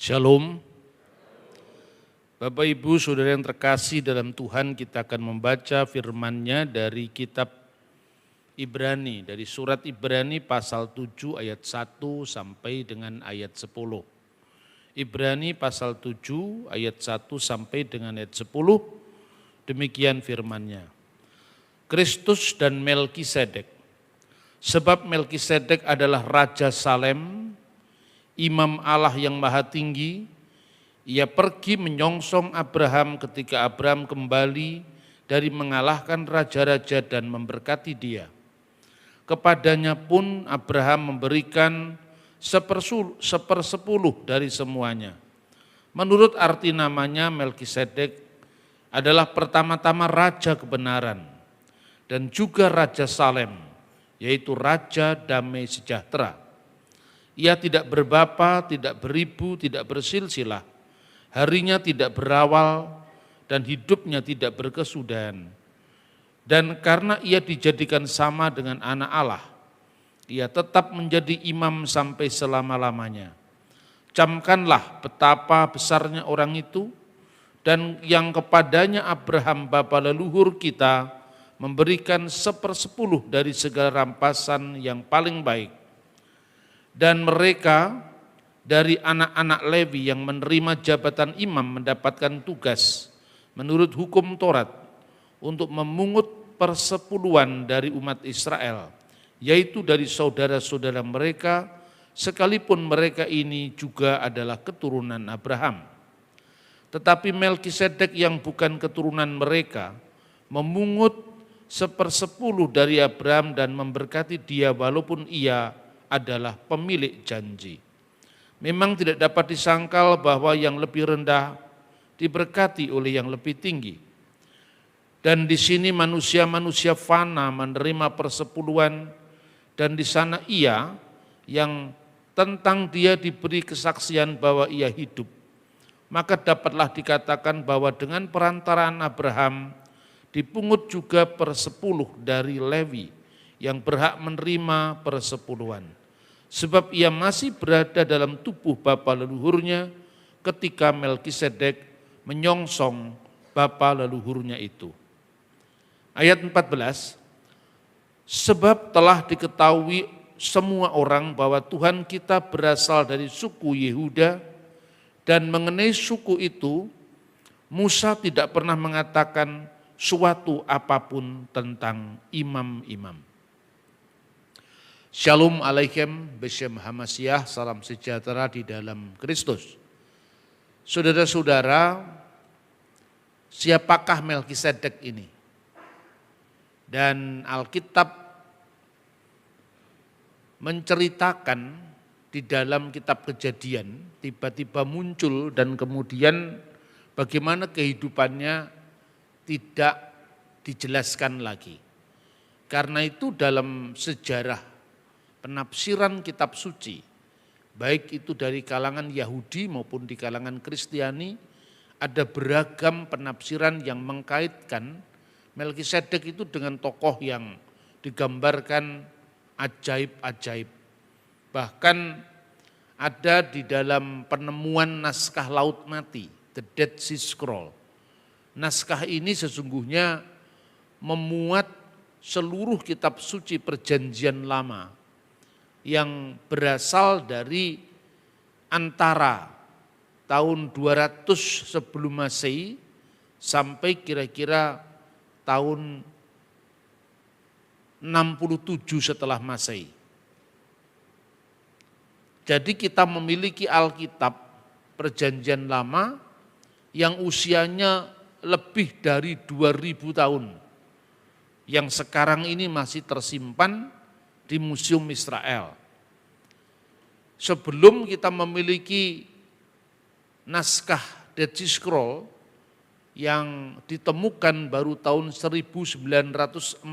Shalom. Bapak Ibu Saudara yang terkasih dalam Tuhan, kita akan membaca firman-Nya dari kitab Ibrani, dari surat Ibrani pasal 7 ayat 1 sampai dengan ayat 10. Ibrani pasal 7 ayat 1 sampai dengan ayat 10, demikian firman-Nya. Kristus dan Melkisedek. Sebab Melkisedek adalah Raja Salem, Imam Allah yang Maha Tinggi. Ia pergi menyongsong Abraham ketika Abraham kembali dari mengalahkan raja-raja dan memberkati dia. Kepadanya pun Abraham memberikan sepersepuluh dari semuanya. Menurut arti namanya, Melkisedek adalah pertama-tama Raja Kebenaran dan juga Raja Salem, yaitu Raja Damai Sejahtera. Ia tidak berbapa, tidak beribu, tidak bersilsilah, harinya tidak berawal, dan hidupnya tidak berkesudahan. Dan karena ia dijadikan sama dengan anak Allah, ia tetap menjadi imam sampai selama-lamanya. Camkanlah betapa besarnya orang itu, dan yang kepadanya Abraham bapa leluhur kita memberikan 1/10 dari segala rampasan yang paling baik. Dan mereka dari anak-anak Lewi yang menerima jabatan imam mendapatkan tugas menurut hukum Taurat untuk memungut persepuluhan dari umat Israel, yaitu dari saudara-saudara mereka, sekalipun mereka ini juga adalah keturunan Abraham. Tetapi Melkisedek yang bukan keturunan mereka memungut 1/10 dari Abraham dan memberkati dia walaupun ia adalah pemilik janji. Memang tidak dapat disangkal bahwa yang lebih rendah diberkati oleh yang lebih tinggi. Dan di sini manusia-manusia fana menerima persepuluhan, dan di sana ia yang tentang dia diberi kesaksian bahwa ia hidup. Maka dapatlah dikatakan bahwa dengan perantaraan Abraham dipungut juga 1/10 dari Lewi yang berhak menerima persepuluhan. Sebab ia masih berada dalam tubuh bapa leluhurnya ketika Melkisedek menyongsong bapa leluhurnya itu. Ayat 14, sebab telah diketahui semua orang bahwa Tuhan kita berasal dari suku Yehuda, dan mengenai suku itu Musa tidak pernah mengatakan suatu apapun tentang imam-imam. Shalom alaikum, Beshem Hamasyah, salam sejahtera di dalam Kristus. Saudara-saudara, siapakah Melkisedek ini? Dan Alkitab menceritakan di dalam kitab Kejadian, tiba-tiba muncul dan kemudian bagaimana kehidupannya tidak dijelaskan lagi. Karena itu dalam sejarah penafsiran kitab suci, baik itu dari kalangan Yahudi maupun di kalangan Kristiani, ada beragam penafsiran yang mengkaitkan Melkisedek itu dengan tokoh yang digambarkan ajaib-ajaib. Bahkan ada di dalam penemuan naskah Laut Mati, The Dead Sea Scroll. Naskah ini sesungguhnya memuat seluruh kitab suci Perjanjian Lama yang berasal dari antara tahun 200 sebelum Masehi sampai kira-kira tahun 67 setelah Masehi. Jadi kita memiliki Alkitab Perjanjian Lama yang usianya lebih dari 2000 tahun, yang sekarang ini masih tersimpan di Museum Israel. Sebelum kita memiliki naskah Dead Sea Scroll yang ditemukan baru tahun 1947,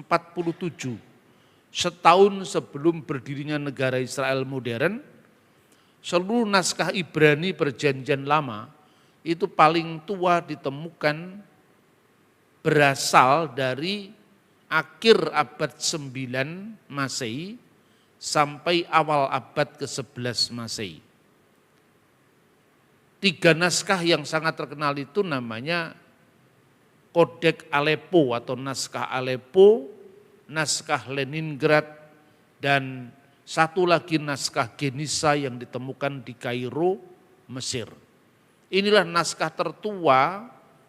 setahun sebelum berdirinya negara Israel modern, seluruh naskah Ibrani Perjanjian Lama itu paling tua ditemukan berasal dari akhir abad 9 Masehi sampai awal abad ke-11 Masehi. 3 naskah yang sangat terkenal itu namanya Kodeks Aleppo atau naskah Aleppo, naskah Leningrad, dan satu lagi naskah Genisa yang ditemukan di Kairo, Mesir. Inilah naskah tertua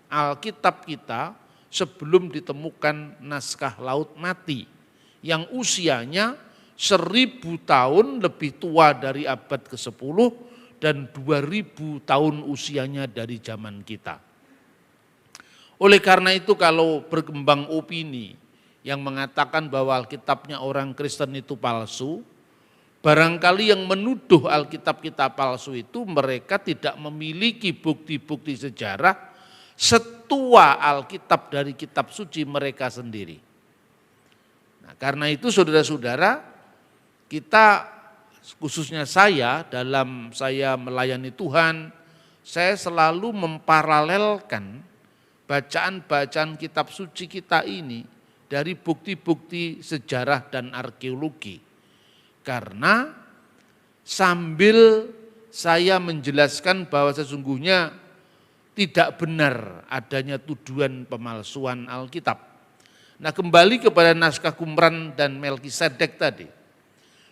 Alkitab kita sebelum ditemukan naskah Laut Mati yang usianya 1000 tahun lebih tua dari abad ke-10 dan 2000 tahun usianya dari zaman kita. Oleh karena itu kalau berkembang opini yang mengatakan bahwa Alkitabnya orang Kristen itu palsu, barangkali yang menuduh Alkitab kita palsu itu mereka tidak memiliki bukti-bukti sejarah setua Alkitab dari kitab suci mereka sendiri. Nah, karena itu saudara-saudara, kita khususnya saya dalam saya melayani Tuhan, saya selalu memparalelkan bacaan-bacaan kitab suci kita ini dari bukti-bukti sejarah dan arkeologi. Karena sambil saya menjelaskan bahwa sesungguhnya tidak benar adanya tuduhan pemalsuan Alkitab. Nah, kembali kepada naskah Qumran dan Melkisedek tadi.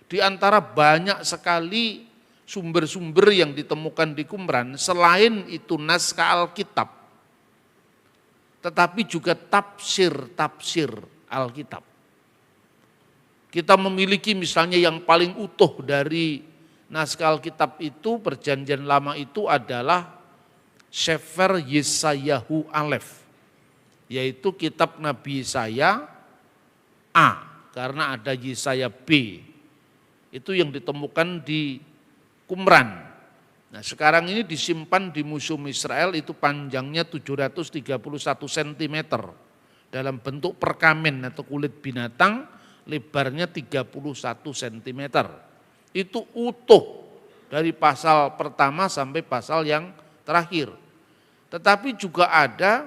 Di antara banyak sekali sumber-sumber yang ditemukan di Qumran, selain itu naskah Alkitab, tetapi juga tafsir-tafsir Alkitab. Kita memiliki misalnya yang paling utuh dari naskah Alkitab itu, Perjanjian Lama itu adalah Sefer Yesayahu Alef, yaitu kitab Nabi Yesaya A, karena ada Yesaya B. Itu yang ditemukan di Qumran. Nah, sekarang ini disimpan di Museum Israel, itu panjangnya 731 cm dalam bentuk perkamen atau kulit binatang, lebarnya 31 cm. Itu utuh dari pasal pertama sampai pasal yang terakhir. Tetapi juga ada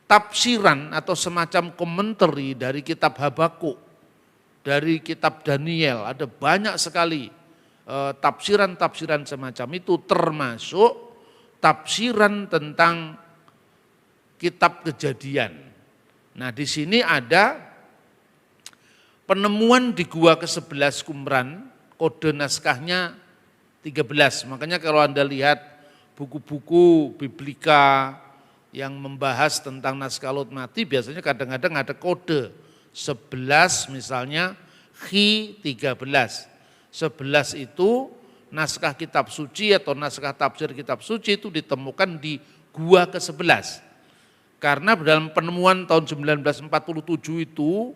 tafsiran atau semacam komentari dari kitab Habakuk, dari kitab Daniel, ada banyak sekali tafsiran-tafsiran semacam itu, termasuk tafsiran tentang kitab Kejadian. Nah, di sini ada penemuan di gua ke-11 Qumran, kode naskahnya 13. Makanya kalau Anda lihat buku-buku biblika yang membahas tentang naskah Laut Mati, biasanya kadang-kadang ada kode 11, misalnya Khi 13. 11 itu naskah kitab suci atau naskah tafsir kitab suci itu ditemukan di gua ke-11. Karena dalam penemuan tahun 1947 itu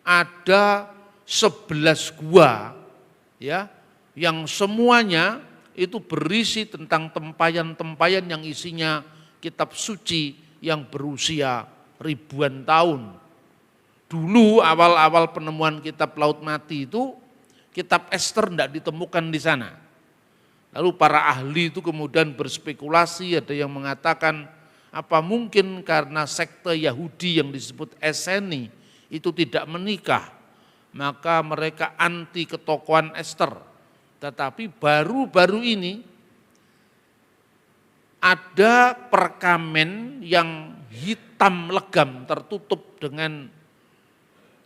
ada 11 gua ya, yang semuanya itu berisi tentang tempayan-tempayan yang isinya kitab suci yang berusia ribuan tahun. Dulu awal-awal penemuan kitab Laut Mati itu, kitab Ester tidak ditemukan di sana. Lalu para ahli itu kemudian berspekulasi, ada yang mengatakan apa mungkin karena sekte Yahudi yang disebut Eseni itu tidak menikah, maka mereka anti ketokohan Ester. Tetapi baru-baru ini ada perkamen yang hitam legam tertutup dengan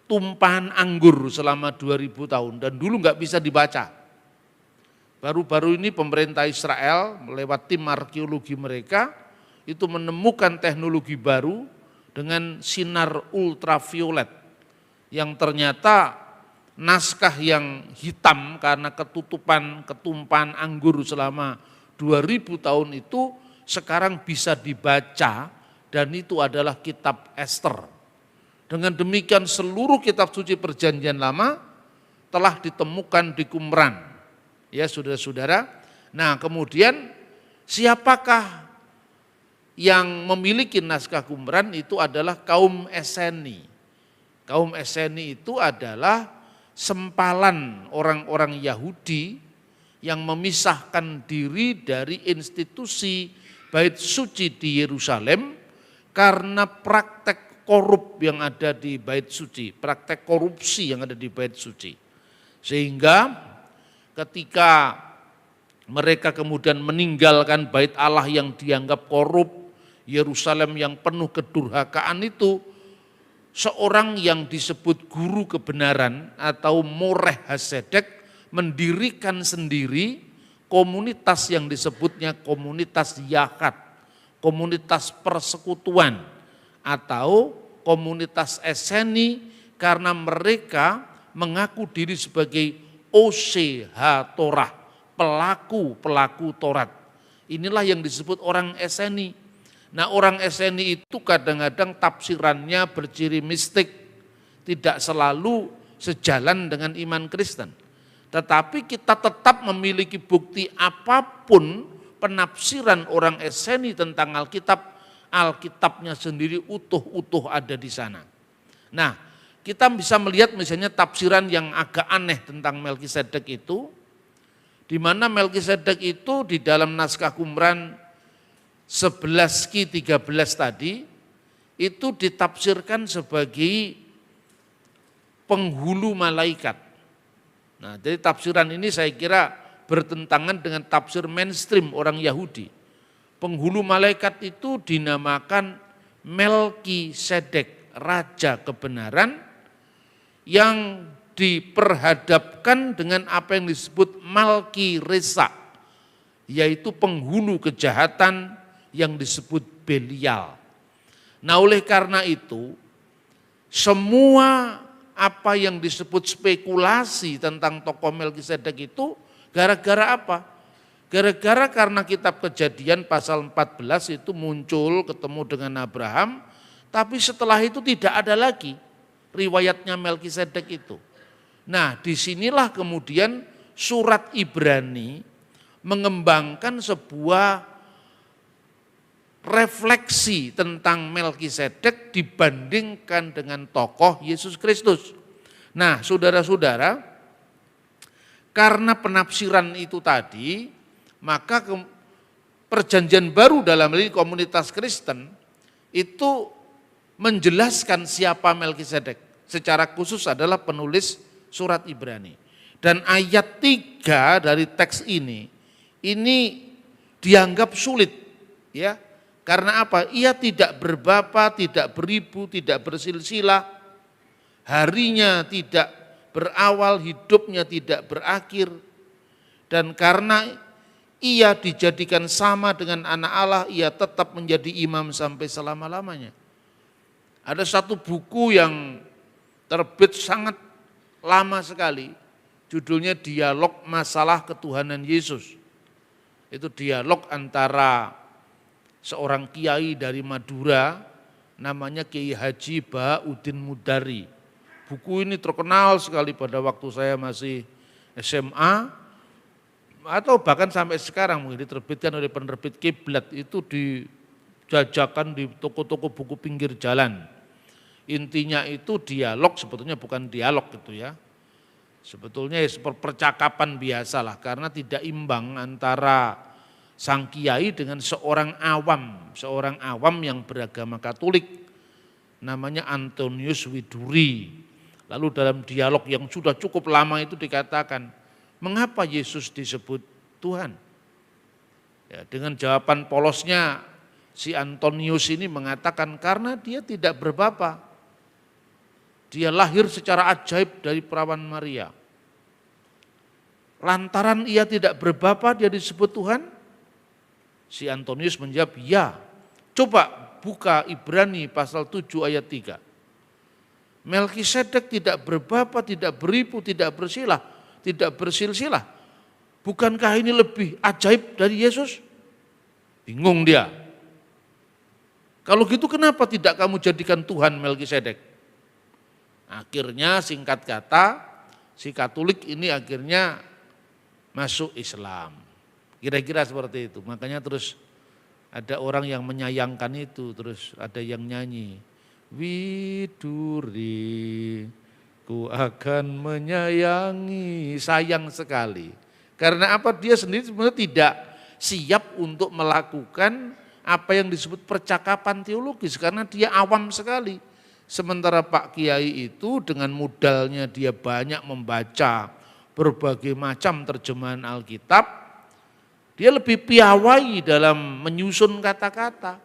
tumpahan anggur selama 2000 tahun dan dulu nggak bisa dibaca. Baru-baru ini pemerintah Israel lewat tim arkeologi mereka itu menemukan teknologi baru dengan sinar ultraviolet yang ternyata naskah yang hitam karena ketumpahan anggur selama 2000 tahun itu sekarang bisa dibaca dan itu adalah kitab Ester. Dengan demikian seluruh kitab suci Perjanjian Lama telah ditemukan di Qumran. Ya saudara-saudara. Nah, kemudian siapakah yang memiliki naskah Qumran? Itu adalah kaum Eseni. Kaum Eseni itu adalah sempalan orang-orang Yahudi yang memisahkan diri dari institusi Bait Suci di Yerusalem karena praktek korup yang ada di Bait Suci, praktek korupsi yang ada di Bait Suci. Sehingga ketika Mereka kemudian meninggalkan bait Allah yang dianggap korup, Yerusalem yang penuh kedurhakaan itu. Seorang yang disebut guru kebenaran atau Moreh Hasedek mendirikan sendiri komunitas yang disebutnya komunitas Yahat, komunitas persekutuan atau komunitas Eseni, karena mereka mengaku diri sebagai OCH Torah, pelaku Taurat. Inilah yang disebut orang Eseni. Nah, orang Eseni itu kadang-kadang tafsirannya berciri mistik, tidak selalu sejalan dengan iman Kristen. Tetapi kita tetap memiliki bukti apapun penafsiran orang Eseni tentang Alkitab, Alkitabnya sendiri utuh-utuh ada di sana. Nah, kita bisa melihat misalnya tafsiran yang agak aneh tentang Melkisedek itu, di mana Melkisedek itu di dalam naskah Qumran 11 Ki 13 tadi itu ditafsirkan sebagai penghulu malaikat. Nah, jadi tafsiran ini saya kira bertentangan dengan tafsir mainstream orang Yahudi. Penghulu malaikat itu dinamakan Melkisedek, raja kebenaran yang diperhadapkan dengan apa yang disebut Malki Resa, yaitu penghulu kejahatan yang disebut Belial. Nah, oleh karena itu semua apa yang disebut spekulasi tentang tokoh Melkisedek itu gara-gara apa? Gara-gara karena kitab Kejadian pasal 14 itu muncul ketemu dengan Abraham, tapi setelah itu tidak ada lagi riwayatnya Melkisedek itu. Nah, disinilah kemudian surat Ibrani mengembangkan sebuah refleksi tentang Melkisedek dibandingkan dengan tokoh Yesus Kristus. Nah, saudara-saudara, karena penafsiran itu tadi, maka perjanjian baru dalam hal ini komunitas Kristen itu menjelaskan siapa Melkisedek. Secara khusus adalah penulis surat Ibrani. Dan ayat 3 dari teks ini dianggap sulit, ya. Karena apa? Ia tidak berbapa, tidak beribu, tidak bersilsilah, harinya tidak berawal, hidupnya tidak berakhir. Dan karena ia dijadikan sama dengan anak Allah, ia tetap menjadi imam sampai selama-lamanya. Ada satu buku yang terbit sangat lama sekali, judulnya Dialog Masalah Ketuhanan Yesus. Itu dialog antara seorang kiai dari Madura, namanya Kiai Haji Bahauddin Mudari. Buku ini terkenal sekali pada waktu saya masih SMA, atau bahkan sampai sekarang mungkin diterbitkan oleh penerbit Kiblat, itu dijajakan di toko-toko buku pinggir jalan. Intinya itu dialog, sebetulnya bukan dialog gitu ya. Sebetulnya ya seperti percakapan biasa lah, karena tidak imbang antara sang kiai dengan seorang awam yang beragama Katolik, namanya Antonius Widuri. Lalu dalam dialog yang sudah cukup lama itu dikatakan, mengapa Yesus disebut Tuhan? Ya, dengan jawaban polosnya si Antonius ini mengatakan karena dia tidak berbapa, dia lahir secara ajaib dari perawan Maria. Lantaran ia tidak berbapa dia disebut Tuhan? Si Antonius menjawab, ya. Coba buka Ibrani pasal 7 ayat 3. Melkisedek tidak berbapa, tidak beribu, tidak bersilah, tidak bersilsilah. Bukankah ini lebih ajaib dari Yesus? Bingung dia. Kalau gitu kenapa tidak kamu jadikan Tuhan Melkisedek? Akhirnya singkat kata, si Katolik ini akhirnya masuk Islam. Kira-kira seperti itu. Makanya terus ada orang yang menyayangkan itu, terus ada yang nyanyi, Widuri, ku akan menyayangi, sayang sekali. Karena apa? Dia sendiri sebenarnya tidak siap untuk melakukan apa yang disebut percakapan teologis, karena dia awam sekali. Sementara Pak Kiai itu dengan modalnya dia banyak membaca berbagai macam terjemahan Alkitab, Dia lebih piawai dalam menyusun kata-kata.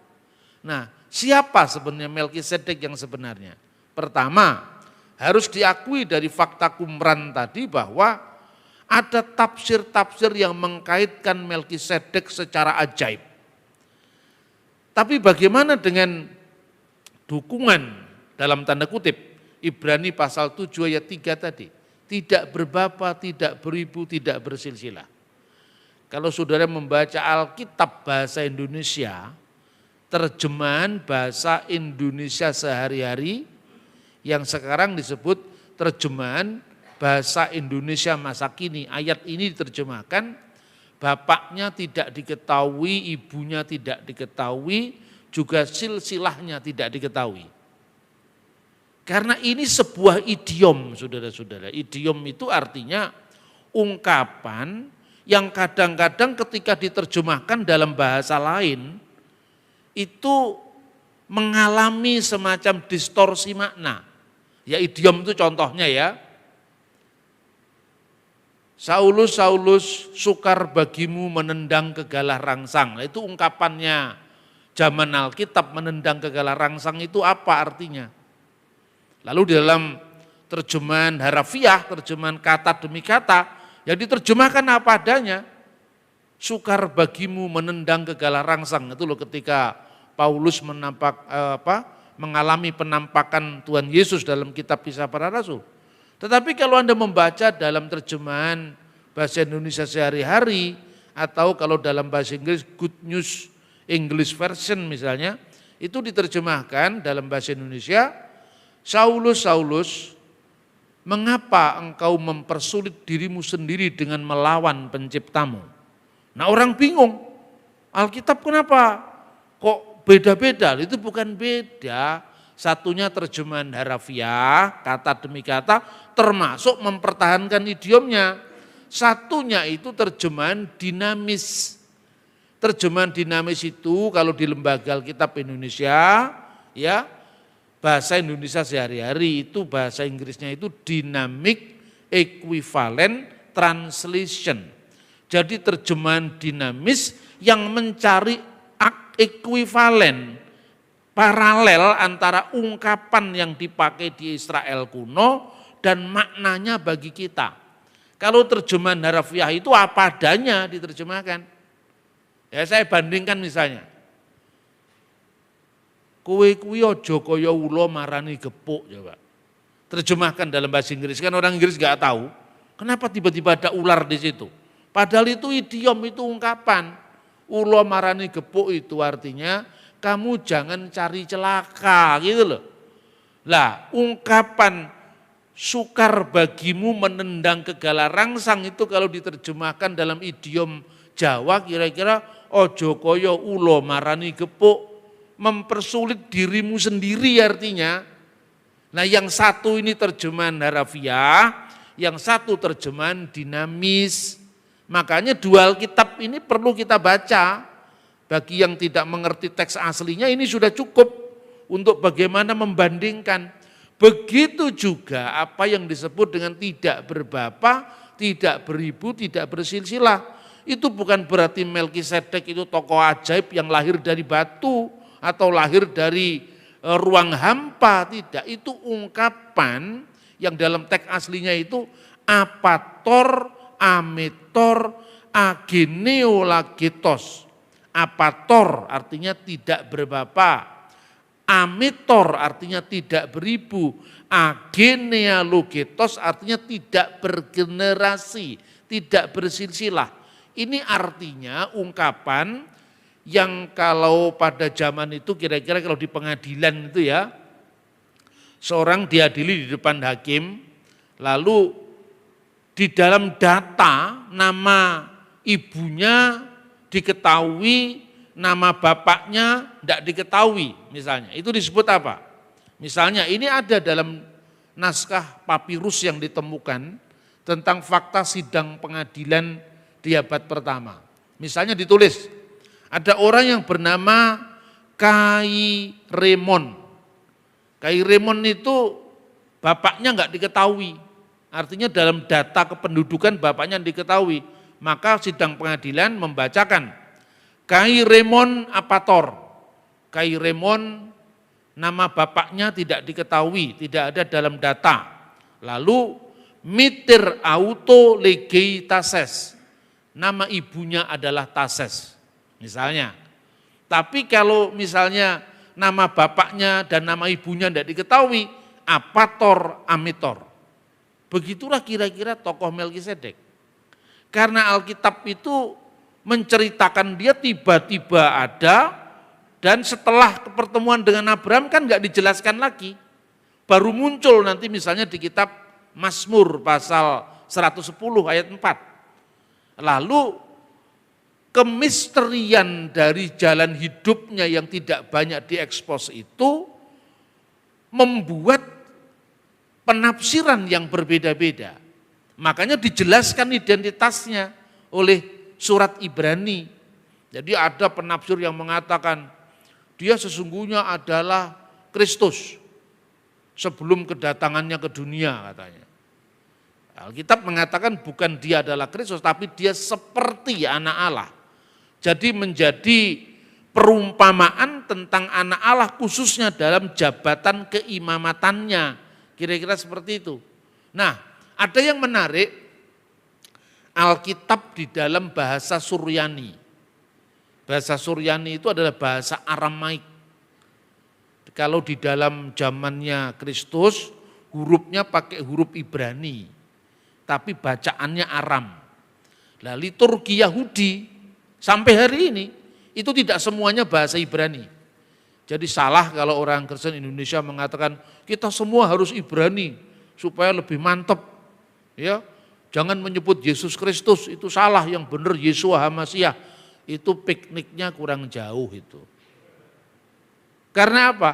Nah, siapa sebenarnya Melkisedek yang sebenarnya? Pertama, harus diakui dari fakta Qumran tadi bahwa ada tafsir-tafsir yang mengkaitkan Melkisedek secara ajaib. Tapi bagaimana dengan dukungan dalam tanda kutip Ibrani pasal 7 ayat 3 tadi? Tidak berbapa, tidak beribu, tidak bersilsilah. Kalau saudara membaca Alkitab bahasa Indonesia, terjemahan bahasa Indonesia sehari-hari yang sekarang disebut terjemahan bahasa Indonesia masa kini. Ayat ini diterjemahkan, bapaknya tidak diketahui, ibunya tidak diketahui, juga silsilahnya tidak diketahui. Karena ini sebuah idiom, saudara-saudara. Idiom itu artinya ungkapan yang kadang-kadang ketika diterjemahkan dalam bahasa lain, itu mengalami semacam distorsi makna. Ya idiom itu contohnya ya. Saulus, Saulus, sukar bagimu menendang kegalah rangsang. Nah, itu ungkapannya zaman Alkitab, menendang kegalah rangsang itu apa artinya? Lalu di dalam terjemahan harafiah, terjemahan kata demi kata, yang diterjemahkan apa adanya. Sukar bagimu menendang kegalah rangsang. Itu loh ketika Paulus mengalami penampakan Tuhan Yesus dalam kitab Kisah Para Rasul. Tetapi kalau Anda membaca dalam terjemahan bahasa Indonesia sehari-hari, atau kalau dalam bahasa Inggris Good News English Version misalnya, itu diterjemahkan dalam bahasa Indonesia, Saulus, Saulus, mengapa engkau mempersulit dirimu sendiri dengan melawan penciptamu? Nah orang bingung, Alkitab kenapa kok beda-beda? Itu bukan beda, satunya terjemahan harafiah, kata demi kata, termasuk mempertahankan idiomnya. Satunya itu terjemahan dinamis. Terjemahan dinamis itu kalau di Lembaga Alkitab Indonesia, ya bahasa Indonesia sehari-hari itu bahasa Inggrisnya itu Dynamic Equivalent Translation. Jadi terjemahan dinamis yang mencari ekuivalen, paralel antara ungkapan yang dipakai di Israel kuno dan maknanya bagi kita. Kalau terjemahan harafiah itu apa adanya diterjemahkan. Ya saya bandingkan misalnya, kowe kuwi aja kaya ula marani gepuk coba. Terjemahkan dalam bahasa Inggris, kan orang Inggris nggak tahu kenapa tiba-tiba ada ular di situ. Padahal itu idiom, itu ungkapan. Ula marani gepuk itu artinya kamu jangan cari celaka gitu loh. Lah ungkapan sukar bagimu menendang kegalah rangsang itu kalau diterjemahkan dalam idiom Jawa kira-kira ojo kaya ula marani gepuk, mempersulit dirimu sendiri artinya. Nah yang satu ini terjemahan harafiah, yang satu terjemahan dinamis. Makanya dua Alkitab ini perlu kita baca. Bagi yang tidak mengerti teks aslinya ini sudah cukup untuk bagaimana membandingkan. Begitu juga apa yang disebut dengan tidak berbapa, tidak beribu, tidak bersilsilah. Itu bukan berarti Melkisedek itu tokoh ajaib yang lahir dari batu atau lahir dari ruang hampa, tidak. Itu ungkapan yang dalam teks aslinya itu apator, ametor, ageneolagetos. Apator artinya tidak berbapa, ametor artinya tidak beribu, agenealogetos artinya tidak bergenerasi, tidak bersilsilah. Ini artinya ungkapan yang kalau pada zaman itu kira-kira kalau di pengadilan itu ya, seorang diadili di depan hakim, lalu di dalam data nama ibunya diketahui, nama bapaknya tidak diketahui misalnya. Itu disebut apa? Misalnya ini ada dalam naskah papirus yang ditemukan tentang fakta sidang pengadilan di abad pertama. Misalnya ditulis, ada orang yang bernama Kairemon. Kairemon itu bapaknya enggak diketahui. Artinya dalam data kependudukan bapaknya diketahui. maka sidang pengadilan membacakan Kairemon Apator. Kairemon nama bapaknya tidak diketahui, tidak ada dalam data. Lalu Miter Auto Legei Tases, nama ibunya adalah Tases misalnya. Tapi kalau misalnya nama bapaknya dan nama ibunya tidak diketahui, Apator Amitor. Begitulah kira-kira tokoh Melkisedek. Karena Alkitab itu menceritakan dia tiba-tiba ada, dan setelah pertemuan dengan Abraham kan nggak dijelaskan lagi. Baru muncul nanti misalnya di kitab Mazmur pasal 110 ayat 4. Lalu kemisterian dari jalan hidupnya yang tidak banyak diekspos itu membuat penafsiran yang berbeda-beda. Makanya dijelaskan identitasnya oleh surat Ibrani. Jadi ada penafsir yang mengatakan dia sesungguhnya adalah Kristus sebelum kedatangannya ke dunia katanya. Alkitab mengatakan bukan dia adalah Kristus, tapi dia seperti anak Allah. Jadi menjadi perumpamaan tentang anak Allah khususnya dalam jabatan keimamatannya. Kira-kira seperti itu. Nah, ada yang menarik, Alkitab di dalam bahasa Suryani. Bahasa Suryani itu adalah bahasa Aramaik. Kalau di dalam zamannya Kristus, hurufnya pakai huruf Ibrani, tapi bacaannya Aram. Nah, liturgi Yahudi sampai hari ini itu tidak semuanya bahasa Ibrani. Jadi salah kalau orang Kristen Indonesia mengatakan kita semua harus Ibrani supaya lebih mantap. Ya, jangan menyebut Yesus Kristus, itu salah, yang benar Yeshua HaMasyiah. Itu pikniknya kurang jauh itu. Karena apa?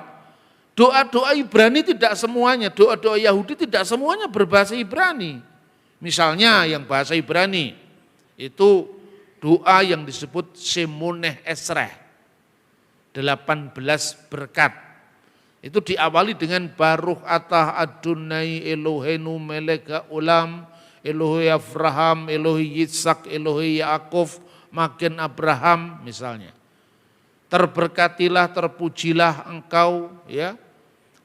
Doa-doa Ibrani tidak semuanya, doa-doa Yahudi tidak semuanya berbahasa Ibrani. Misalnya yang bahasa Ibrani itu doa yang disebut Shemoneh Esreh, 18 berkat. Itu diawali dengan Baruch atah Adonai Eloheinu melek ha'olam, Elohe Abraham, Elohe Yitzhak, Elohe Yaakov, magen Abraham misalnya. Terberkatilah, terpujilah engkau ya,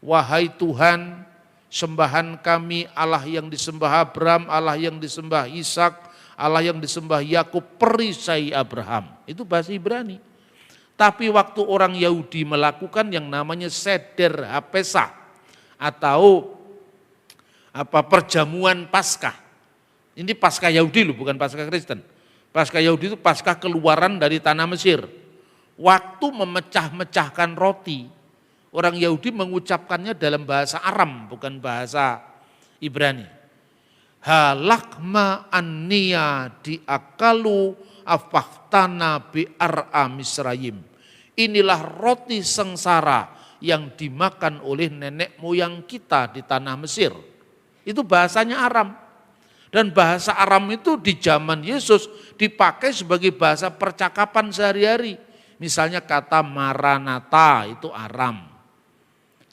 wahai Tuhan, sembahan kami, Allah yang disembah Abraham, Allah yang disembah Ishak, Allah yang disembah Yakub, perisai Abraham. Itu bahasa Ibrani. Tapi waktu orang Yahudi melakukan yang namanya Seder HaPesach atau perjamuan Paskah. Ini Paskah Yahudi loh, bukan Paskah Kristen. Paskah Yahudi itu Paskah keluaran dari tanah Mesir. Waktu memecah-mecahkan roti, orang Yahudi mengucapkannya dalam bahasa Aram, bukan bahasa Ibrani. Halakma anniya diakalu afahtana bi'ar'a Misrayim. Inilah roti sengsara yang dimakan oleh nenek moyang kita di tanah Mesir. Itu bahasanya Aram. Dan bahasa Aram itu di zaman Yesus dipakai sebagai bahasa percakapan sehari-hari. Misalnya kata Maranatha itu Aram.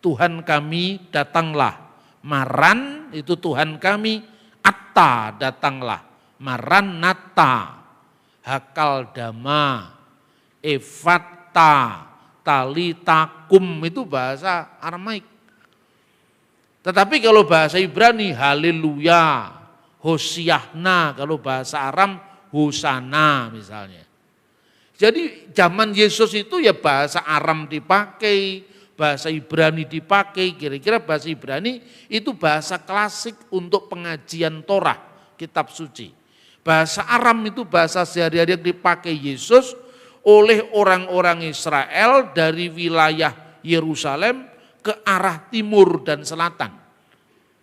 Tuhan kami datanglah. Maran itu Tuhan kami, Atta datanglah. Maranatha, Hakal Dama, Efata, Talitakum itu bahasa Aramaik. Tetapi kalau bahasa Ibrani Haleluya, Hosiahna, kalau bahasa Aram Hosana misalnya. Jadi zaman Yesus itu ya bahasa Aram dipakai, bahasa Ibrani dipakai, kira-kira bahasa Ibrani itu bahasa klasik untuk pengajian Torah, kitab suci. Bahasa Aram itu bahasa sehari-hari yang dipakai Yesus oleh orang-orang Israel dari wilayah Yerusalem ke arah timur dan selatan.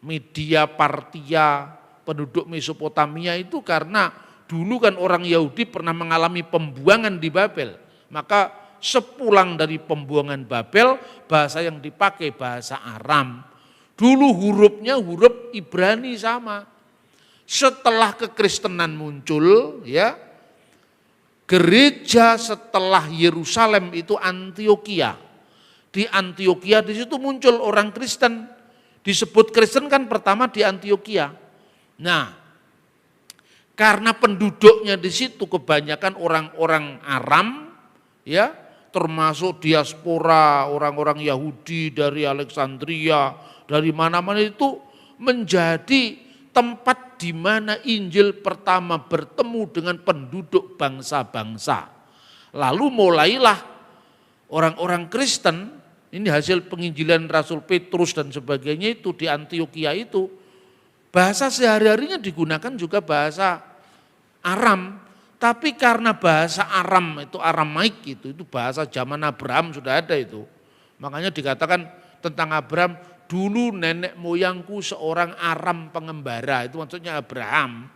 Media Partia, penduduk Mesopotamia itu karena dulu kan orang Yahudi pernah mengalami pembuangan di Babel. Maka sepulang dari pembuangan Babel, bahasa yang dipakai bahasa Aram. Dulu hurufnya huruf Ibrani sama. Setelah kekristenan muncul, ya, gereja setelah Yerusalem itu Antioquia. Di Antioquia di situ muncul orang Kristen. Disebut Kristen kan pertama di Antioquia. Nah, Karena penduduknya di situ kebanyakan orang-orang Aram, ya, termasuk diaspora orang-orang Yahudi dari Alexandria, dari mana-mana itu menjadi tempat di mana Injil pertama bertemu dengan penduduk bangsa-bangsa. Lalu mulailah orang-orang Kristen, ini hasil penginjilan Rasul Petrus dan sebagainya itu di Antioquia itu, bahasa sehari-harinya digunakan juga bahasa Aram, tapi karena bahasa Aram itu Aramaik itu bahasa zaman Abraham sudah ada itu. Makanya dikatakan tentang Abraham, dulu nenek moyangku seorang Aram pengembara, itu maksudnya Abraham.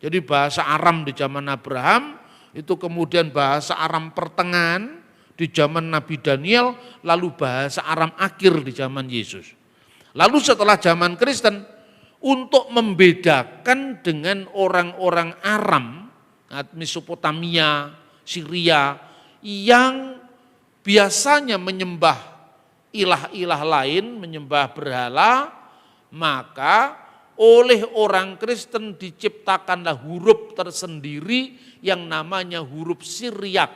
Jadi bahasa Aram di zaman Abraham, itu kemudian bahasa Aram pertengahan di zaman Nabi Daniel, lalu bahasa Aram akhir di zaman Yesus. Lalu setelah zaman Kristen, untuk membedakan dengan orang-orang Aram, Mesopotamia, Syria, yang biasanya menyembah ilah-ilah lain, menyembah berhala, maka oleh orang Kristen diciptakanlah huruf tersendiri yang namanya huruf Siriak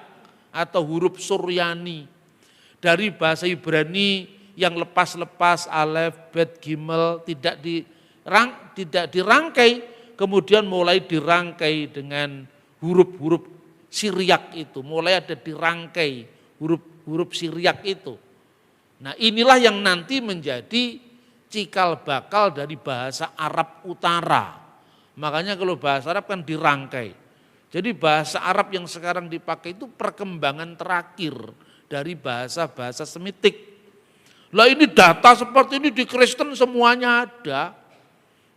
atau huruf Suryani. Dari bahasa Ibrani yang lepas-lepas, alef, bet, gimel, tidak dirangkai, kemudian mulai dirangkai dengan huruf-huruf Siriak itu, mulai ada dirangkai huruf Siriak itu. Nah inilah yang nanti menjadi cikal bakal dari bahasa Arab Utara. Makanya kalau bahasa Arab kan dirangkai. Jadi bahasa Arab yang sekarang dipakai itu perkembangan terakhir dari bahasa-bahasa Semitik. Lah ini data seperti ini di Kristen semuanya ada.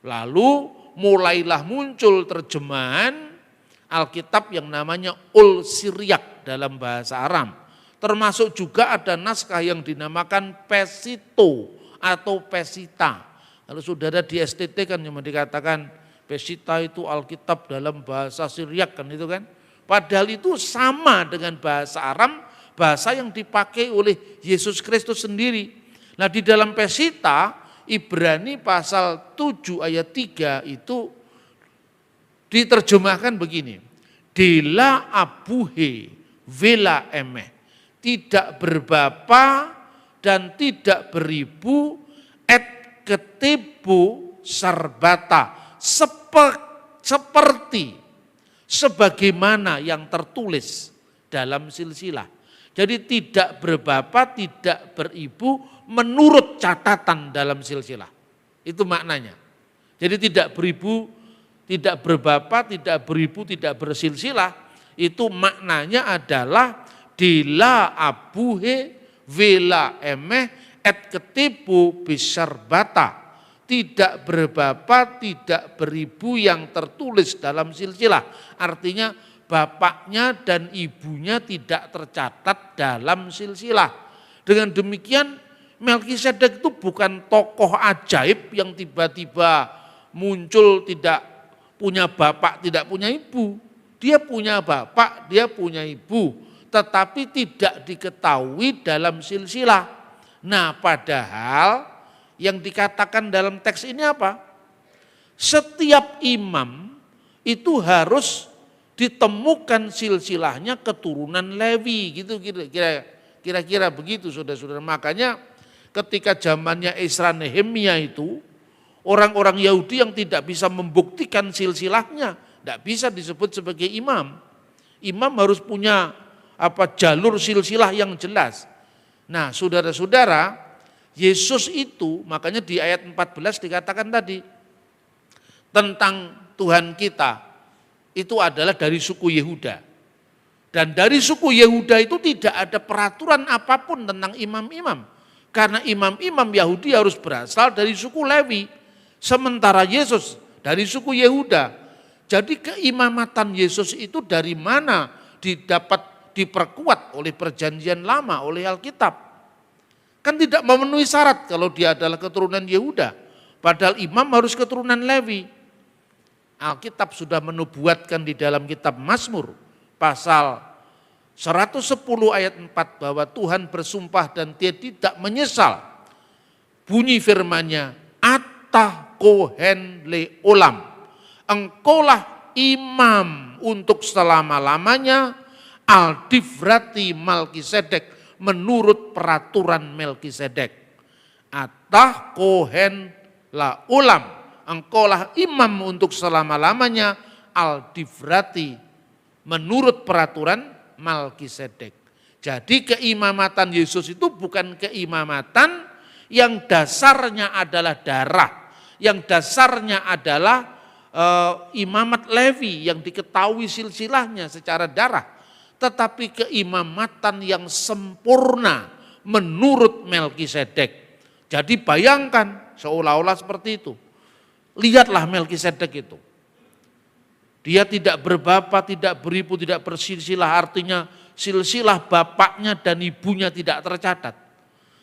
Lalu mulailah muncul terjemahan Alkitab yang namanya Ul Siriak dalam bahasa Aram. Termasuk juga ada naskah yang dinamakan Pesito atau Pesita. Kalau saudara di STT kan cuma dikatakan Pesita itu Alkitab dalam bahasa Siriak kan itu kan. Padahal itu sama dengan bahasa Aram, bahasa yang dipakai oleh Yesus Kristus sendiri. Nah di dalam Pesita, Ibrani pasal 7 ayat 3 itu diterjemahkan begini. Dela abuhe vela emeh. Tidak berbapa dan tidak beribu et ketibu sarbata. Seperti sebagaimana yang tertulis dalam silsilah. Jadi tidak berbapa, tidak beribu menurut catatan dalam silsilah. Itu maknanya. Jadi tidak beribu, tidak berbapa, tidak beribu, tidak bersilsilah. Itu maknanya adalah dila abuhe vela emeh et ketibu bisarbata. Tidak berbapa, tidak beribu yang tertulis dalam silsilah. Artinya bapaknya dan ibunya tidak tercatat dalam silsilah. Dengan demikian Melkisedek itu bukan tokoh ajaib yang tiba-tiba muncul tidak punya bapak, tidak punya ibu. Dia punya bapak, dia punya ibu, tetapi tidak diketahui dalam silsilah. Nah padahal yang dikatakan dalam teks ini apa? Setiap imam itu harus ditemukan silsilahnya keturunan Lewi, gitu kira-kira begitu saudara-saudara. Makanya ketika zamannya Ezra Nehemia itu orang-orang Yahudi yang tidak bisa membuktikan silsilahnya, tidak bisa disebut sebagai imam. Imam harus punya jalur silsilah yang jelas. Nah saudara-saudara, Yesus itu makanya di ayat 14 dikatakan tadi tentang Tuhan kita itu adalah dari suku Yehuda. Dan dari suku Yehuda itu tidak ada peraturan apapun tentang imam-imam. Karena imam-imam Yahudi harus berasal dari suku Lewi. Sementara Yesus dari suku Yehuda. Jadi keimamatan Yesus itu dari mana didapat diperkuat oleh perjanjian lama, oleh Alkitab. Kan tidak memenuhi syarat kalau dia adalah keturunan Yehuda. Padahal imam harus keturunan Lewi. Alkitab sudah menubuatkan di dalam kitab Mazmur pasal 110 ayat 4 bahwa Tuhan bersumpah dan dia tidak menyesal. Bunyi firman-Nya, Atah kohen le olam. Engkaulah imam untuk selama-lamanya, al-divrati Melkisedek, menurut peraturan Melkisedek. Atah kohen la ulam, engkaulah imam untuk selama-lamanya, al-divrati, menurut peraturan Melkisedek. Jadi keimamatan Yesus itu bukan keimamatan yang dasarnya adalah darah, yang dasarnya adalah imamat Levi yang diketahui silsilahnya secara darah, tetapi keimamatan yang sempurna menurut Melkisedek. Jadi bayangkan seolah-olah seperti itu. Lihatlah Melkisedek itu. Dia tidak berbapa, tidak beribu, tidak bersilsilah, artinya silsilah bapaknya dan ibunya tidak tercatat.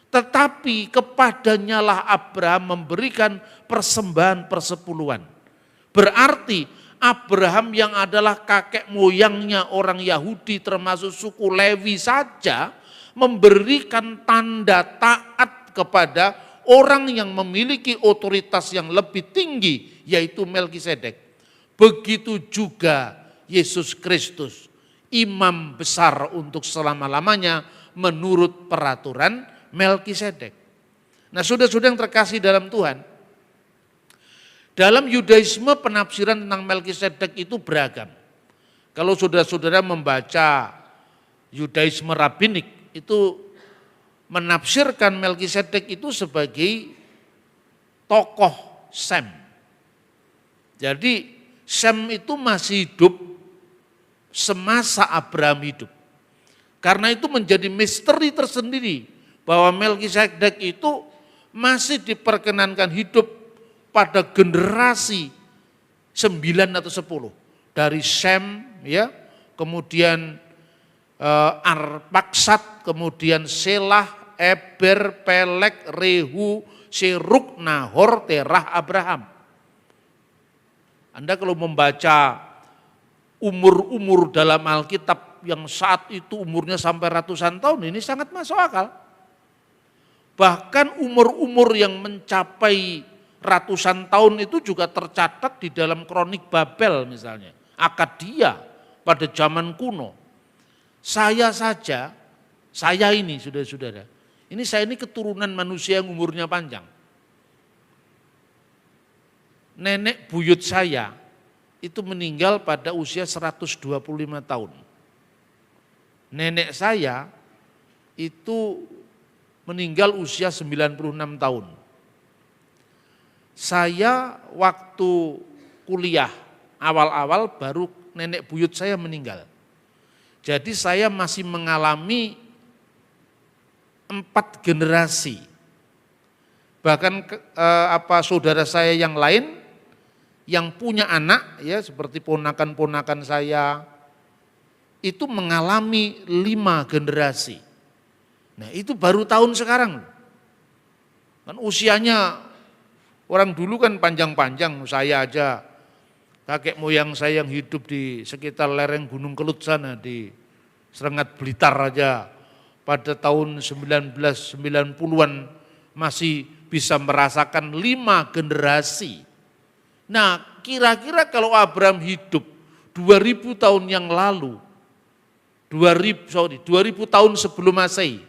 Tetapi kepadanya lah Abraham memberikan persembahan persepuluhan. Berarti Abraham yang adalah kakek moyangnya orang Yahudi termasuk suku Lewi saja memberikan tanda taat kepada orang yang memiliki otoritas yang lebih tinggi, yaitu Melkisedek. Begitu juga Yesus Kristus, imam besar untuk selama-lamanya menurut peraturan Melkisedek. Nah, saudara-saudara yang terkasih dalam Tuhan, dalam Yudaisme penafsiran tentang Melkisedek itu beragam. Kalau saudara-saudara membaca Yudaisme rabbinik, itu menafsirkan Melkisedek itu sebagai tokoh Sem. Jadi Sem itu masih hidup semasa Abraham hidup. Karena itu menjadi misteri tersendiri bahwa Melkisedek itu masih diperkenankan hidup pada generasi 9 atau 10. Dari Sem, ya, kemudian Arpaksad, kemudian Selah, Eber, Pelek, Rehu, Seruk, Nahor, Terah, Abraham. Anda kalau membaca umur-umur dalam Alkitab yang saat itu umurnya sampai ratusan tahun, ini sangat masuk akal. Bahkan umur-umur yang mencapai ratusan tahun itu juga tercatat di dalam kronik Babel misalnya. Akadia pada zaman kuno. Saya saja, saya ini saudara-saudara, saya ini keturunan manusia yang umurnya panjang. Nenek buyut saya itu meninggal pada usia 125 tahun. Nenek saya itu meninggal usia 96 tahun. Saya waktu kuliah awal-awal baru nenek buyut saya meninggal. Jadi saya masih mengalami 4 generasi. Bahkan saudara saya yang lain yang punya anak, ya seperti ponakan-ponakan saya, itu mengalami 5 generasi. Nah itu baru tahun sekarang. Kan usianya orang dulu kan panjang-panjang, saya aja kakek moyang saya yang hidup di sekitar lereng Gunung Kelut sana di Serengat Blitar aja pada tahun 1990-an masih bisa merasakan 5 generasi. Nah, kira-kira kalau Abraham hidup 2000 tahun yang lalu, 2000 tahun sebelum Masehi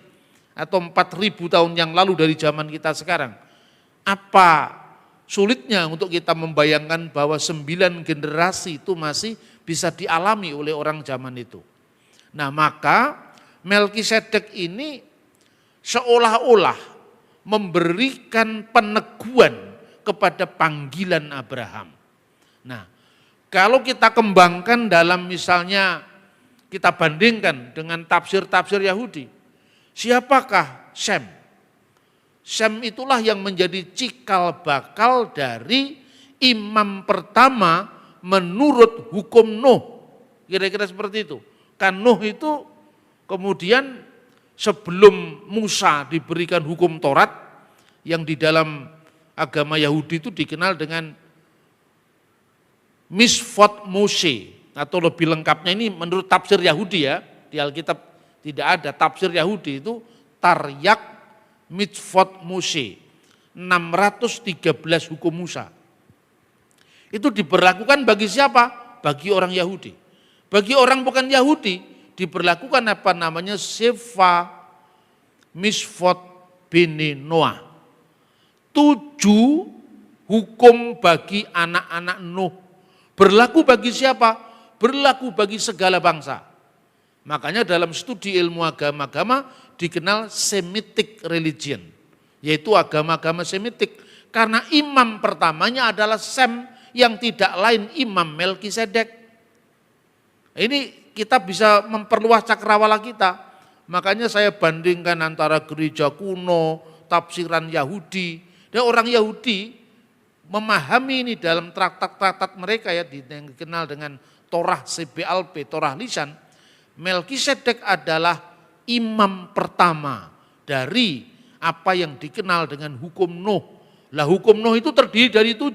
atau 4000 tahun yang lalu dari zaman kita sekarang, apa sulitnya untuk kita membayangkan bahwa 9 generasi itu masih bisa dialami oleh orang zaman itu. Nah, maka Melkisedek ini seolah-olah memberikan peneguhan kepada panggilan Abraham. Nah, kalau kita kembangkan dalam misalnya kita bandingkan dengan tafsir-tafsir Yahudi, siapakah Sem? Sem itulah yang menjadi cikal bakal dari imam pertama menurut hukum Nuh. Kira-kira seperti itu. Kan Nuh itu kemudian sebelum Musa diberikan hukum Taurat yang di dalam agama Yahudi itu dikenal dengan Misfot Moshe, atau lebih lengkapnya ini menurut tafsir Yahudi ya, di Alkitab tidak ada tafsir Yahudi itu Taryak Mitzvot Moshe, 613 hukum Musa. Itu diberlakukan bagi siapa? bagi orang Yahudi. Bagi orang bukan Yahudi diberlakukan apa namanya Sheva Mishvot Bini Noah. 7 hukum bagi anak-anak Nuh. Berlaku bagi siapa? Berlaku bagi segala bangsa. Makanya dalam studi ilmu agama-agama dikenal Semitic religion, yaitu agama-agama Semitik. Karena imam pertamanya adalah Sem yang tidak lain Imam Melkisedek. Ini kita bisa memperluas cakrawala kita. Makanya saya bandingkan antara gereja kuno, tafsiran Yahudi. Dan orang Yahudi memahami ini dalam traktat-traktat mereka ya, yang dikenal dengan Torah CBLP, Torah lisan. Melkisedek adalah imam pertama dari apa yang dikenal dengan hukum Nuh. Lah hukum Nuh itu terdiri dari 7.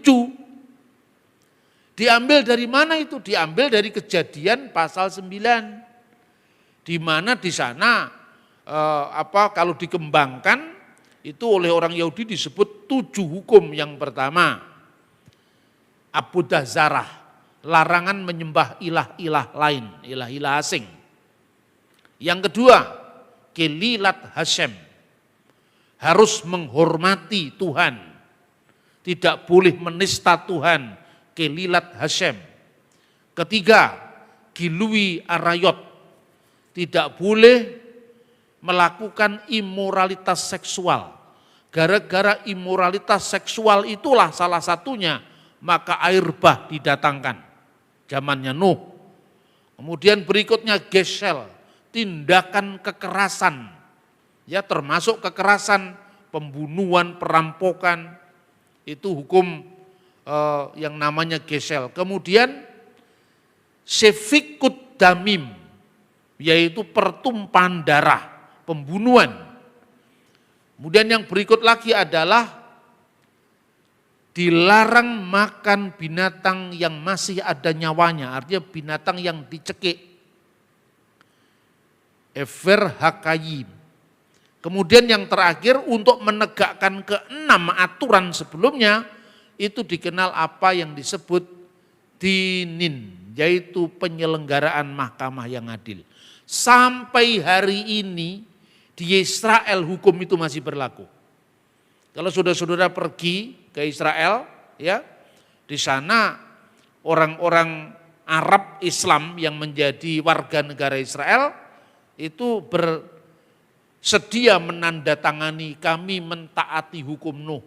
Diambil dari mana itu? Diambil dari Kejadian pasal 9. Di mana di sana kalau dikembangkan itu oleh orang Yahudi disebut 7 hukum. Yang pertama, Abudah Zarah, larangan menyembah ilah-ilah lain, ilah-ilah asing. Yang kedua, Kelilat Hashem, harus menghormati Tuhan, tidak boleh menista Tuhan, Kelilat Hashem. Ketiga, Gilui Arayot, tidak boleh melakukan imoralitas seksual. Gara-gara imoralitas seksual itulah salah satunya, maka air bah didatangkan. Zamannya Nuh. Kemudian berikutnya Gesel, tindakan kekerasan. Ya, termasuk kekerasan, pembunuhan, perampokan, itu hukum yang namanya Gesel. Kemudian Sefikut Damim, yaitu pertumpahan darah, pembunuhan. Kemudian yang berikut lagi adalah dilarang makan binatang yang masih ada nyawanya, artinya binatang yang dicekik. Ever Hakayim. Kemudian yang terakhir untuk menegakkan ke-6 aturan sebelumnya, itu dikenal apa yang disebut dinin, yaitu penyelenggaraan mahkamah yang adil. Sampai hari ini di Israel hukum itu masih berlaku. Kalau saudara-saudara pergi ke Israel, ya, di sana orang-orang Arab Islam yang menjadi warga negara Israel itu bersedia menandatangani kami mentaati hukum Nuh.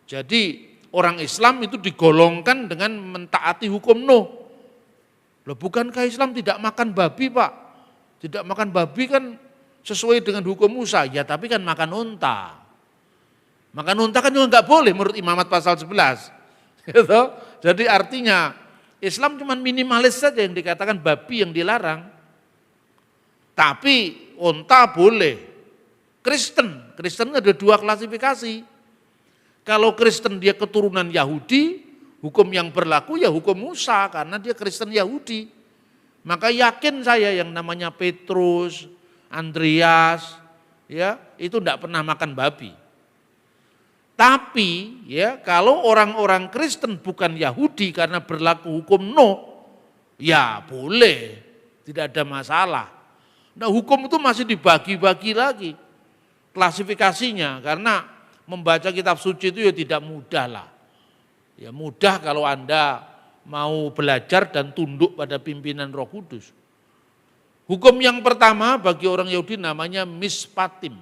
Jadi orang Islam itu digolongkan dengan mentaati hukum Nuh. Loh, bukankah Islam tidak makan babi, Pak? Tidak makan babi kan sesuai dengan hukum Musa. Ya, tapi kan makan unta. Makan unta kan juga enggak boleh menurut Imamat pasal 11. Gitu. Jadi artinya Islam cuma minimalis saja yang dikatakan babi yang dilarang. Tapi unta boleh. Kristen ada 2 klasifikasi. Kalau Kristen dia keturunan Yahudi, hukum yang berlaku ya hukum Musa karena dia Kristen Yahudi. Maka yakin saya yang namanya Petrus, Andreas, ya itu tidak pernah makan babi. Tapi ya kalau orang-orang Kristen bukan Yahudi karena berlaku hukum Nuh, ya boleh, tidak ada masalah. Nah hukum itu masih dibagi-bagi lagi klasifikasinya karena membaca kitab suci itu ya tidak mudah lah. Ya mudah kalau Anda mau belajar dan tunduk pada pimpinan Roh Kudus. Hukum yang pertama bagi orang Yahudi namanya mispatim.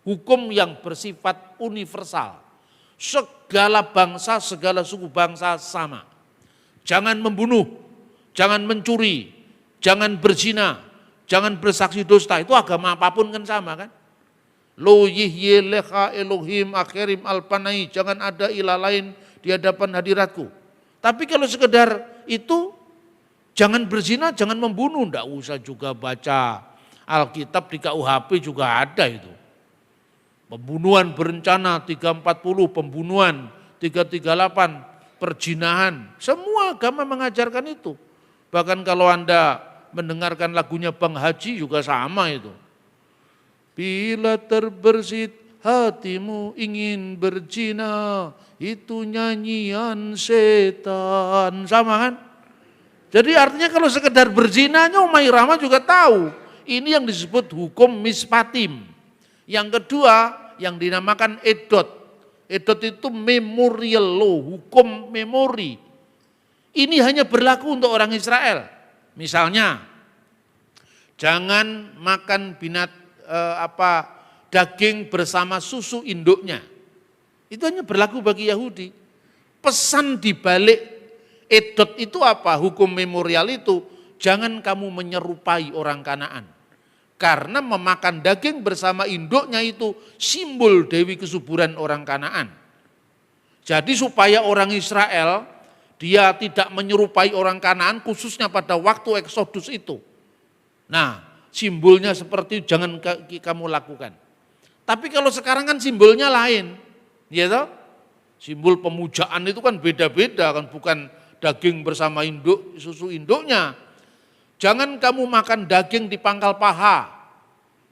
Hukum yang bersifat universal. Segala bangsa, segala suku bangsa sama. Jangan membunuh, jangan mencuri, jangan berzina, jangan bersaksi dusta. Itu agama apapun kan sama kan. Lo yihye leha Elohim akhirim alpanai. Jangan ada ilah lain di hadapan hadiratku. Tapi kalau sekedar itu, jangan berzina, jangan membunuh. Tidak usah juga baca Alkitab di KUHP juga ada itu. Pembunuhan berencana 340, pembunuhan 338, perjinahan. Semua agama mengajarkan itu. Bahkan kalau Anda mendengarkan lagunya Bang Haji juga sama itu. Bila terbersit hatimu ingin berzina, itu nyanyian setan. Sama kan? Jadi artinya kalau sekedar berzina, Nyomai Rama juga tahu. Ini yang disebut hukum mispatim. Yang kedua yang dinamakan edot. Edot itu memorial law, hukum memori. Ini hanya berlaku untuk orang Israel. Misalnya, jangan makan daging bersama susu induknya. Itu hanya berlaku bagi Yahudi. Pesan di balik edot itu apa? Hukum memorial itu, jangan kamu menyerupai orang Kanaan. Karena memakan daging bersama induknya itu simbol Dewi Kesuburan orang Kanaan. Jadi supaya orang Israel, dia tidak menyerupai orang Kanaan khususnya pada waktu Eksodus itu. Nah, simbolnya seperti itu jangan kamu lakukan. Tapi kalau sekarang kan simbolnya lain, ya toh? Simbol pemujaan itu kan beda-beda, kan bukan daging bersama induk, susu induknya. Jangan kamu makan daging di pangkal paha.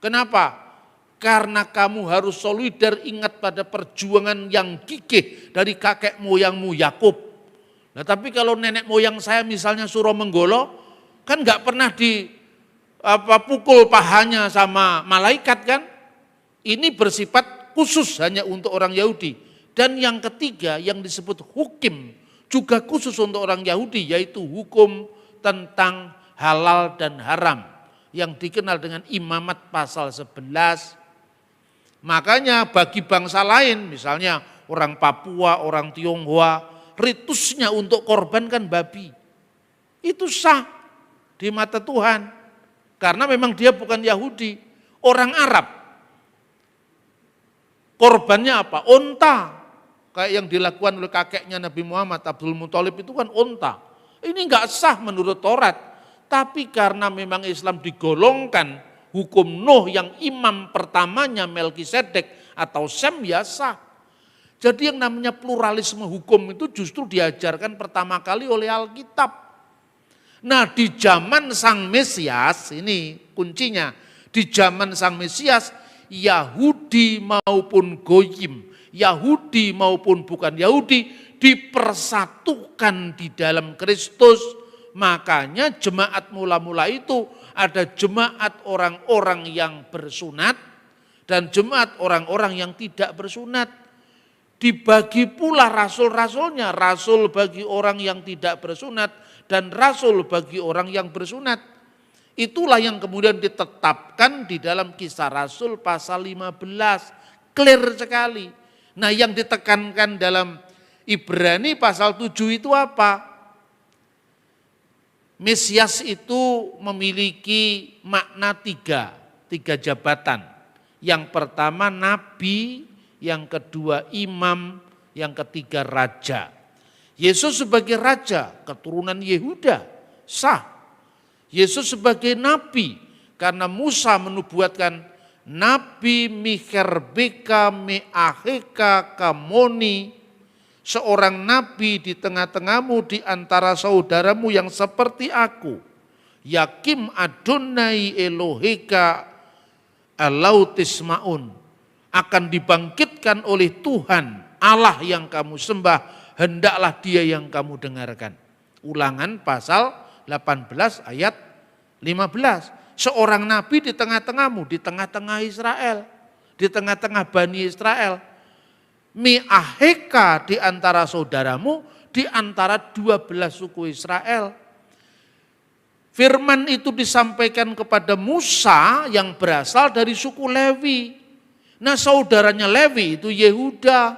Kenapa? Karena kamu harus solider ingat pada perjuangan yang gigih dari kakek moyangmu Yakub. Nah tapi kalau nenek moyang saya misalnya Suromenggolo, kan nggak pernah dipukul pahanya sama malaikat kan? Ini bersifat khusus hanya untuk orang Yahudi. Dan yang ketiga yang disebut hukim juga khusus untuk orang Yahudi, yaitu hukum tentang halal dan haram yang dikenal dengan Imamat pasal 11. Makanya bagi bangsa lain, misalnya orang Papua, orang Tionghoa, ritusnya untuk korban kan babi. Itu sah di mata Tuhan karena memang dia bukan Yahudi. Orang Arab korbannya apa? Onta. Kayak yang dilakukan oleh kakeknya Nabi Muhammad, Abdul Muthalib itu kan onta. Ini enggak sah menurut Taurat. Tapi karena memang Islam digolongkan hukum Nuh yang imam pertamanya Melkisedek atau Sem, ya sah. Jadi yang namanya pluralisme hukum itu justru diajarkan pertama kali oleh Alkitab. Nah di zaman Sang Mesias, ini kuncinya, di zaman Sang Mesias Yahudi maupun Goyim, Yahudi maupun bukan Yahudi dipersatukan di dalam Kristus. Makanya jemaat mula-mula itu ada jemaat orang-orang yang bersunat dan jemaat orang-orang yang tidak bersunat. Dibagi pula rasul-rasulnya, rasul bagi orang yang tidak bersunat dan rasul bagi orang yang bersunat. Itulah yang kemudian ditetapkan di dalam Kisah Rasul pasal 15, clear sekali. Nah yang ditekankan dalam Ibrani pasal 7 itu apa? Mesias itu memiliki makna tiga jabatan. Yang pertama nabi, yang kedua imam, yang ketiga raja. Yesus sebagai raja, keturunan Yehuda, sah. Yesus sebagai nabi, karena Musa menubuatkan Nabi Micherbeka Meaheka Kamoni, seorang nabi di tengah-tengahmu di antara saudaramu yang seperti aku. Yakim Adonai Eloheka Alautismaun, akan dibangkitkan oleh Tuhan Allah yang kamu sembah, hendaklah dia yang kamu dengarkan. Ulangan pasal 18 ayat 15. Seorang nabi di tengah-tengahmu, di tengah-tengah Israel, di tengah-tengah Bani Israel. Meaheka di antara saudaramu, di antara 12 suku Israel. Firman itu disampaikan kepada Musa yang berasal dari suku Lewi. Nah saudaranya Lewi itu Yehuda,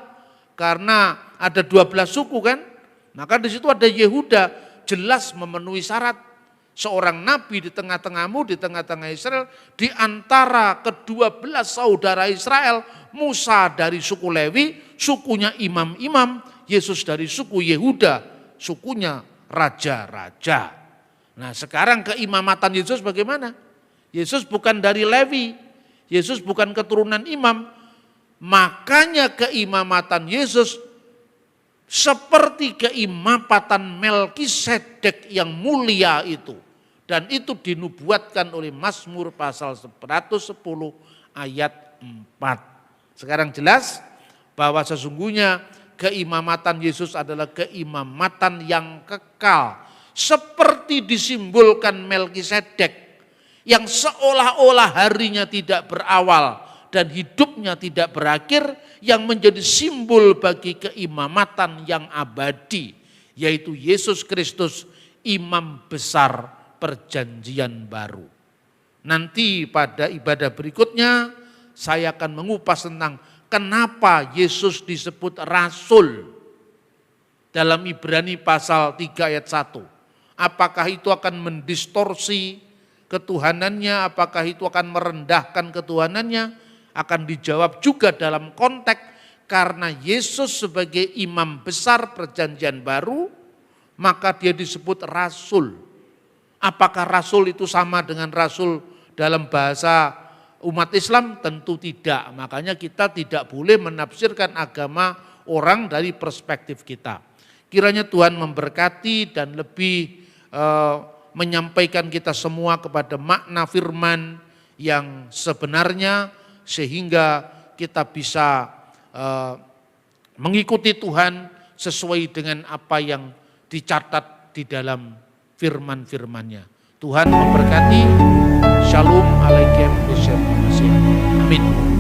karena ada 12 suku kan, maka di situ ada Yehuda, jelas memenuhi syarat. Seorang nabi di tengah-tengahmu, di tengah-tengah Israel, di antara ke-12 saudara Israel, Musa dari suku Lewi, sukunya imam-imam, Yesus dari suku Yehuda, sukunya raja-raja. Nah sekarang keimamatan Yesus bagaimana? Yesus bukan dari Lewi, Yesus bukan keturunan imam, makanya keimamatan Yesus seperti keimamatan Melkisedek yang mulia itu. Dan itu dinubuatkan oleh Mazmur pasal 110 ayat 4. Sekarang jelas bahwa sesungguhnya keimamatan Yesus adalah keimamatan yang kekal. seperti disimbolkan Melkisedek yang seolah-olah harinya tidak berawal dan hidupnya tidak berakhir, yang menjadi simbol bagi keimamatan yang abadi, yaitu Yesus Kristus, imam besar perjanjian baru. Nanti pada ibadah berikutnya saya akan mengupas tentang kenapa Yesus disebut rasul dalam Ibrani pasal 3 ayat 1. Apakah itu akan mendistorsi ketuhanannya, apakah itu akan merendahkan ketuhanannya, akan dijawab juga dalam konteks karena Yesus sebagai imam besar perjanjian baru, maka dia disebut rasul. Apakah rasul itu sama dengan rasul dalam bahasa umat Islam? Tentu tidak. Makanya kita tidak boleh menafsirkan agama orang dari perspektif kita. Kiranya Tuhan memberkati dan lebih menyampaikan kita semua kepada makna firman yang sebenarnya, sehingga kita bisa mengikuti Tuhan sesuai dengan apa yang dicatat di dalam firman-firmannya. Tuhan memberkati. Shalom alaikum. Amin.